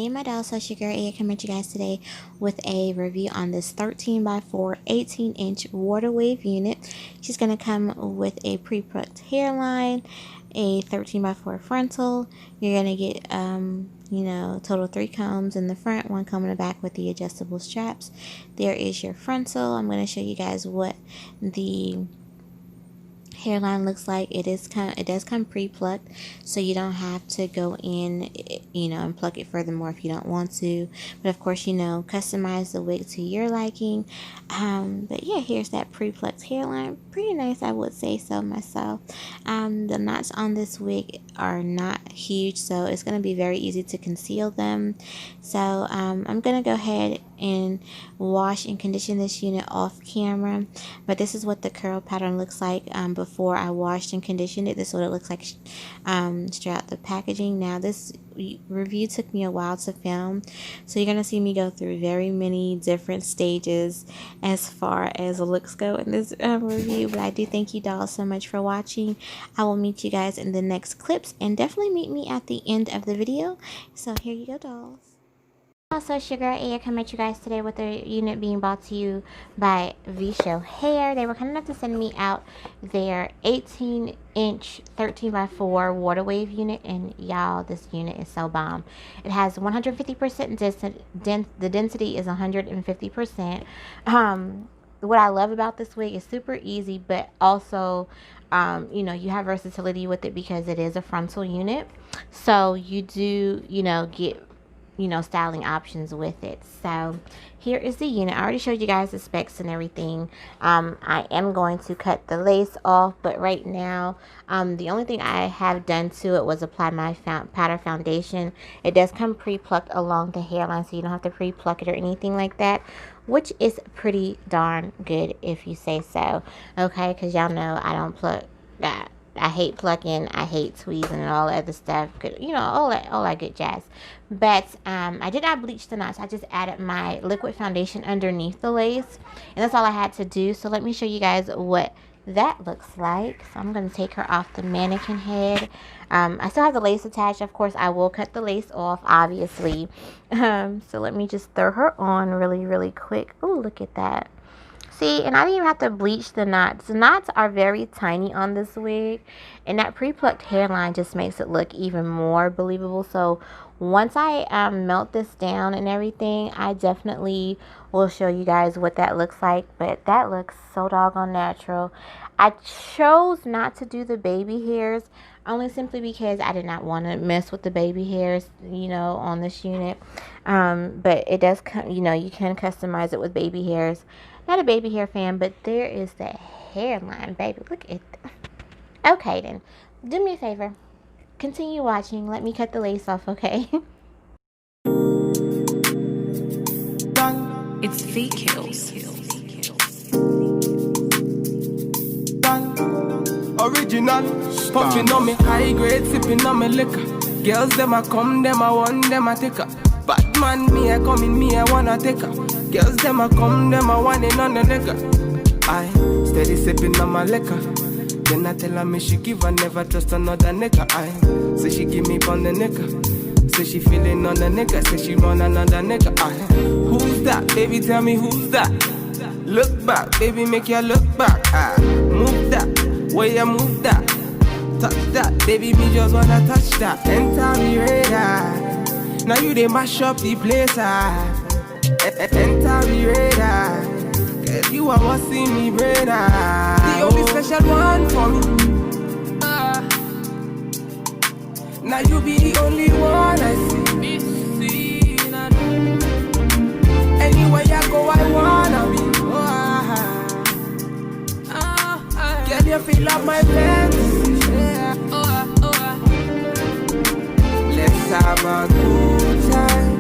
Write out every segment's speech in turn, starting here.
Hey my dolls, so it's your girl A coming to you guys today with a review on this 13x4 18-inch water wave unit. She's going to come with a pre-plucked hairline, a 13x4 frontal. You're going to get total 3 combs in the front, 1 comb in the back with the adjustable straps. There is your frontal. I'm going to show you guys what the hairline looks like. It does come pre-plucked, so you don't have to go in and pluck it furthermore if you don't want to, but of course customize the wig to your liking. But yeah, here's that pre-plucked hairline. Pretty nice, I would say so myself. The knots on this wig are not huge, so it's going to be very easy to conceal them. So I'm going to go ahead and wash and condition this unit off camera, but this is what the curl pattern looks like before I washed and conditioned it. This is what it looks like straight out the packaging. Now this review took me a while to film, so you're gonna see me go through very many different stages as far as the looks go in this review, but I do thank you dolls so much for watching. I will meet you guys in the next clips, and definitely meet me at the end of the video. So here you go, dolls. Also, it's your girl A coming at you guys today with a unit being brought to you by VSHOWHAIR. They were kind enough to send me out their 18-inch 13x4 water wave unit, and y'all, this unit is so bomb. It has 150% density. The density is 150%. What I love about this wig is super easy, but also you have versatility with it because it is a frontal unit, so you do get styling options with it. So here is the unit. I already showed you guys the specs and everything. I am going to cut the lace off, but right now the only thing I have done to it was apply my powder foundation. It does come pre-plucked along the hairline, so you don't have to pre-pluck it or anything like that, which is pretty darn good if you say so. Okay, because y'all know I don't pluck that. I hate plucking, I hate tweezing and all that other stuff, all that good jazz. But I did not bleach the knots. I just added my liquid foundation underneath the lace, and that's all I had to do. So let me show you guys what that looks like. So I'm going to take her off the mannequin head. I still have the lace attached. Of course, I will cut the lace off, obviously. So let me just throw her on really quick. Oh, look at that. See, and I didn't even have to bleach the knots. The knots are very tiny on this wig, and that pre-plucked hairline just makes it look even more believable. So once I melt this down and everything, I definitely will show you guys what that looks like. But that looks so doggone natural. I chose not to do the baby hairs, only simply because I did not want to mess with the baby hairs, on this unit. But it does come, you can customize it with baby hairs. Not a baby hair fan, but there is that hairline, baby. Look at that. Okay, then. Do me a favor. Continue watching. Let me cut the lace off, okay? It's Feet Kills. Original, puffing on me high grade, sipping on me liquor. Girls, them a come, them a want, them a take her. Bad man, me a come in, me a wanna take her. Girls, them a come, them a want it on the nigga. I steady sipping on my liquor. Then I tell her me she give her, never trust another nigga. I say she give me on the nigga. Say she feeling on the nigga. Say she run another nigga. I who's that? Baby, tell me who's that? Look back, baby, make you look back. I move that, way you move that. Touch that, baby, me just wanna touch that. Enter me radar. Now you they mash up the place. Enter me radar. Cause you are what see me brain. The only special one for me. Now you be the only one I see. Anywhere I go, I wanna be. Can you feel up my fantasy? Let's have a good time.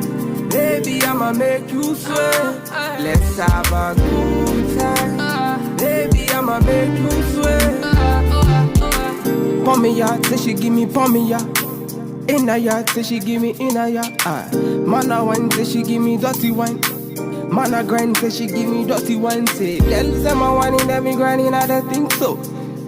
Baby, I'ma make you sweat. Let's have a good time. Baby, I'ma make you sweat. Pour me ya, say she give me pour me ya. In a ya, say she give me in a ya. Man a wine, say she give me dirty wine. Man a grind, say she give me dirty wine. Say, girls them a whining, them me grinding, I don't think so.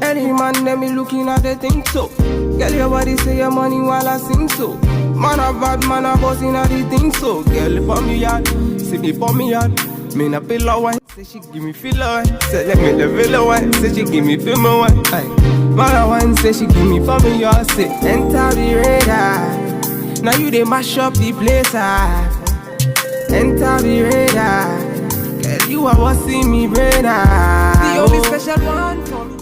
Any man, them me looking at the think so. Girl, your body say your money while I sing so. Man a bad man a boss inna the thing. So girl pon me yard, see me pon me yard. Me na pillow one, say she give me feel one. Say let me the villa one, say she give me feel me one. Aye. Man a one say she give me pon me yard. Say enter the radar. Now you dey mash up the place. Enter the radar. Girl you are what see me brain. The only special one for me.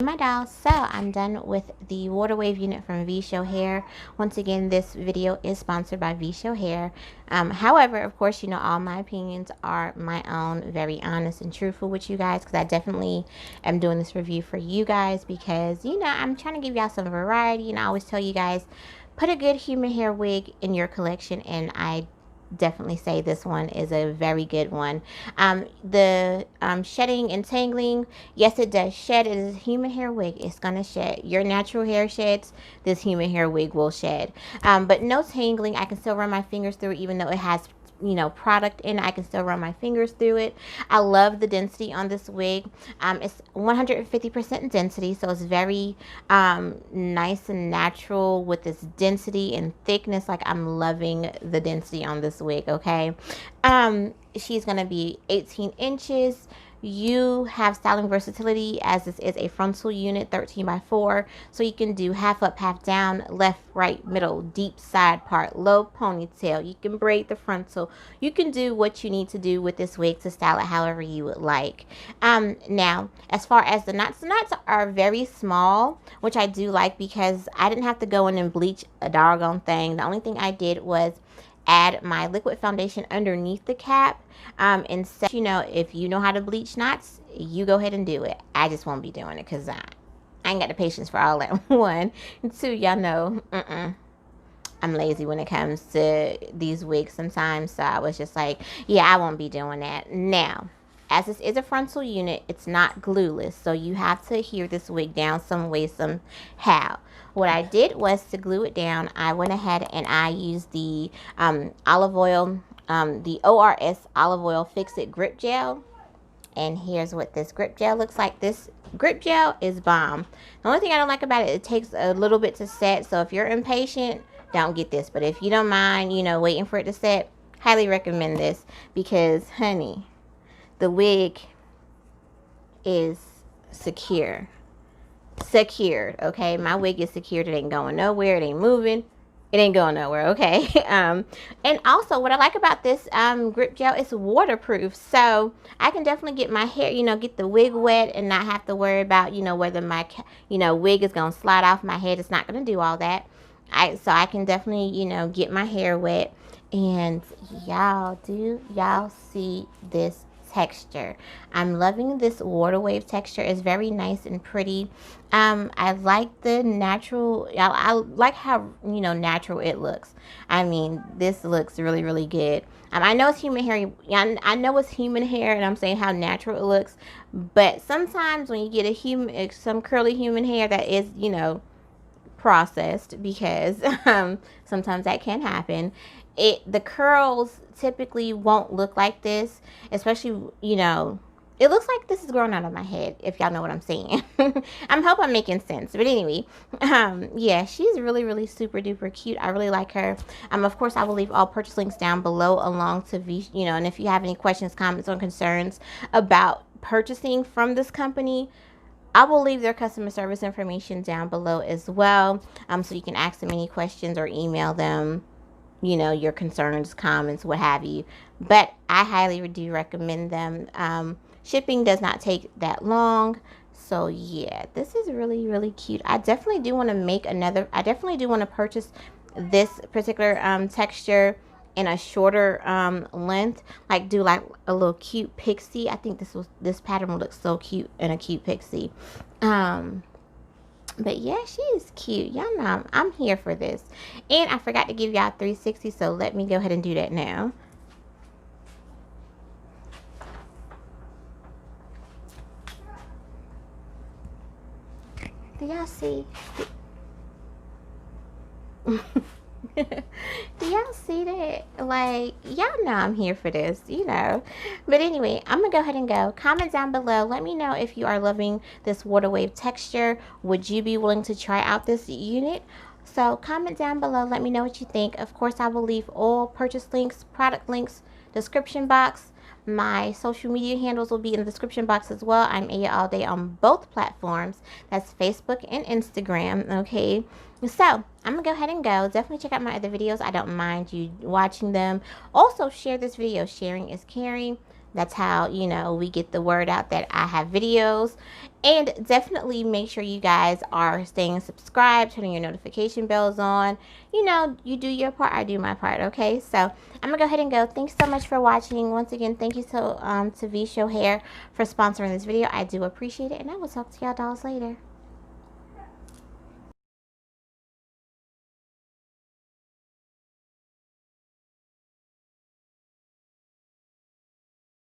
My dolls, so I'm done with the water wave unit from VSHOWHAIR. Once again, this video is sponsored by VSHOWHAIR. However, of course, you know, all my opinions are my own, very honest and truthful with you guys, because I definitely am doing this review for you guys because, you know, I'm trying to give y'all some variety, and I always tell you guys, put a good human hair wig in your collection, and I definitely say this one is a very good one. The shedding and tangling, yes, it does shed. It is a human hair wig. It's gonna shed. Your natural hair sheds, this human hair wig will shed, but no tangling. I can still run my fingers through it, even though it has, you know, product in it. I can still run my fingers through it. I love the density on this wig. It's 150% density, so it's very nice and natural with this density and thickness. Like, I'm loving the density on this wig. Okay, she's gonna be 18 inches. You have styling versatility, as this is a frontal unit, 13x4, so you can do half up, half down, left, right, middle, deep side part, low ponytail. You can braid the frontal. You can do what you need to do with this wig to style it however you would like. Now, as far as the knots are very small, which I do like because I didn't have to go in and bleach a doggone thing. The only thing I did was add my liquid foundation underneath the cap, and so, you know, if you know how to bleach knots, you go ahead and do it. I just won't be doing it because I ain't got the patience for all that. One and two, y'all know I'm lazy when it comes to these wigs sometimes, so I was just like, yeah, I won't be doing that. Now, as this is a frontal unit, it's not glueless, so you have to adhere this wig down some way, somehow. What I did was, to glue it down, I went ahead and I used the olive oil, the ORS olive oil Fix-It grip gel. And here's what this grip gel looks like. This grip gel is bomb. The only thing I don't like about it, it takes a little bit to set. So if you're impatient, don't get this. But if you don't mind, you know, waiting for it to set, highly recommend this because, honey, the wig is secured. Okay, my wig is secured. It ain't going nowhere. It ain't moving. It ain't going nowhere. Okay. And also, what I like about this grip gel is waterproof, so I can definitely get my hair, you know, get the wig wet and not have to worry about, you know, whether my, you know, wig is gonna slide off my head. It's not gonna do all that. So I can definitely, you know, get my hair wet. And y'all, do y'all see this texture? I'm loving this water wave texture. It's very nice and pretty. I like the natural, I like how, you know, natural it looks. I mean, this looks really, really good. I know it's human hair. I know it's human hair, and I'm saying how natural it looks. But sometimes when you get some curly human hair that is, you know, processed, because sometimes that can happen, the curls typically won't look like this, especially, you know, it looks like this is growing out of my head, if y'all know what I'm saying. I hope I'm making sense. But anyway, yeah, she's really, really super duper cute. I really like her. Of course, I will leave all purchase links down below along to you know, and if you have any questions, comments, or concerns about purchasing from this company, I will leave their customer service information down below as well, so you can ask them any questions or email them, you know, your concerns, comments, what have you. But I highly do recommend them. Shipping does not take that long. So yeah, this is really, really cute. I definitely do want to make another. I definitely do want to purchase this particular texture in a shorter length, like do like a little cute pixie. I think this pattern will look so cute in a cute pixie. But yeah, she is cute. Y'all know I'm here for this. And I forgot to give y'all 360, so let me go ahead and do that now. Do y'all see? Do y'all see that? Like, y'all know I'm here for this, you know. But anyway, I'm gonna go ahead and go. Comment down below. Let me know if you are loving this water wave texture. Would you be willing to try out this unit? So comment down below, let me know what you think. Of course, I will leave all purchase links, product links, description box. My social media handles will be in the description box as well. I'm Aya all day on both platforms. That's Facebook and Instagram, okay? So I'm gonna go ahead and go. Definitely check out my other videos. I don't mind you watching them. Also share this video. Sharing is caring. That's how, you know, we get the word out that I have videos. And definitely make sure you guys are staying subscribed, turning your notification bells on. You know, you do your part, I do my part, okay? So I'm gonna go ahead and go. Thanks so much for watching. Once again, thank you to VSHOWHAIR for sponsoring this video. I do appreciate it, and I will talk to y'all dolls later.